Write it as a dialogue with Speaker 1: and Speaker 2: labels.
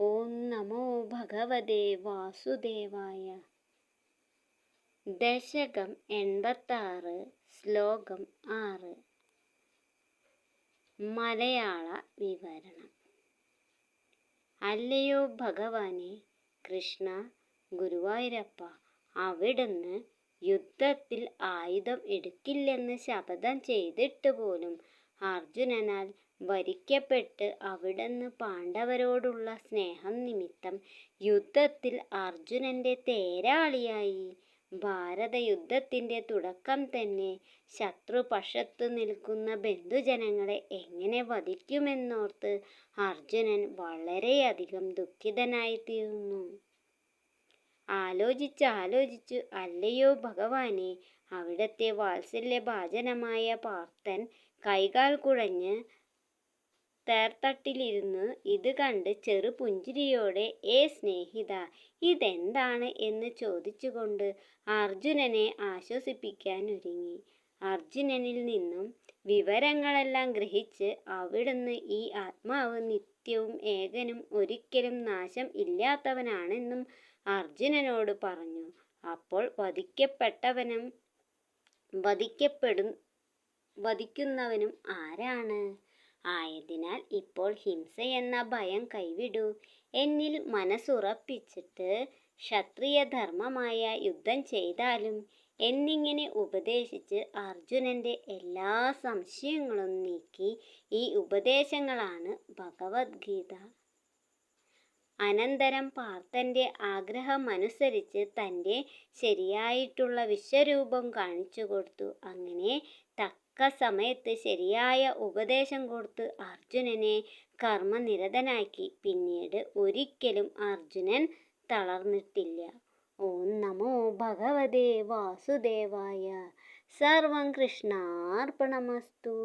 Speaker 1: ഓം നമോ ഭഗവതേ വാസുദേവായ. ദശകം 86, ശ്ലോകം 6. മലയാള വിവരണം. അല്ലയോ ഭഗവാനെ കൃഷ്ണ ഗുരുവായൂരപ്പ, അവിടുന്ന് യുദ്ധത്തിൽ ആയുധം എടുക്കില്ലെന്ന് ശപഥം ചെയ്തിട്ട് പോലും അർജുനനാൽ വരിക്കപ്പെട്ട് അവിടുന്ന് പാണ്ഡവരോടുള്ള സ്നേഹം നിമിത്തം യുദ്ധത്തിൽ അർജുനന്റെ തേരാളിയായി. ഭാരതയുദ്ധത്തിന്റെ തുടക്കം തന്നെ ശത്രുപക്ഷത്തു നിൽക്കുന്ന ബന്ധുജനങ്ങളെ എങ്ങനെ വധിക്കുമെന്നോർത്ത് അർജുനൻ വളരെയധികം ദുഃഖിതനായിത്തീർന്നു. ആലോചിച്ച് അല്ലയോ ഭഗവാനെ, അവിടത്തെ വാത്സല്യഭാജനമായ പാർത്ഥൻ കൈകാൽ കുഴഞ്ഞ് തേർത്തട്ടിലിരുന്ന് ഇത് കണ്ട് ചെറുപുഞ്ചിരിയോടെ ഏ സ്നേഹിത, ഇതെന്താണ് എന്ന് ചോദിച്ചുകൊണ്ട് അർജുനനെ ആശ്വസിപ്പിക്കാൻ ഒരുങ്ങി. അർജുനനിൽ നിന്നും വിവരങ്ങളെല്ലാം ഗ്രഹിച്ച് അവിടുന്ന് ഈ ആത്മാവ് നിത്യവും ഏകനും ഒരിക്കലും നാശം ഇല്ലാത്തവനാണെന്നും അർജുനനോട് പറഞ്ഞു. അപ്പോൾ വധിക്കുന്നവനും ആരാണ്? ആയതിനാൽ ഇപ്പോൾ ഹിംസയെന്ന ഭയം കൈവിടൂ. എന്നിൽ മനസ്സുറപ്പിച്ചിട്ട് ക്ഷത്രിയധർമ്മമായ യുദ്ധം ചെയ്താലും എന്നിങ്ങനെ ഉപദേശിച്ച് അർജുനന്റെ എല്ലാ സംശയങ്ങളും നീക്കി. ഈ ഉപദേശങ്ങളാണ് ഭഗവത്ഗീത. അനന്തരം പാർത്ഥന്റെ ആഗ്രഹമനുസരിച്ച് തൻ്റെ ശരിയായിട്ടുള്ള വിശ്വരൂപം കാണിച്ചു കൊടുത്തു. അങ്ങനെ തക്ക സമയത്ത് ശരിയായ ഉപദേശം കൊടുത്ത് അർജുനനെ കർമ്മനിരതനാക്കി. പിന്നീട് ഒരിക്കലും അർജുനൻ തളർന്നിട്ടില്ല. ഓം നമോ ഭഗവതേ വാസുദേവായ. സർവം കൃഷ്ണാർപ്പണമസ്തു.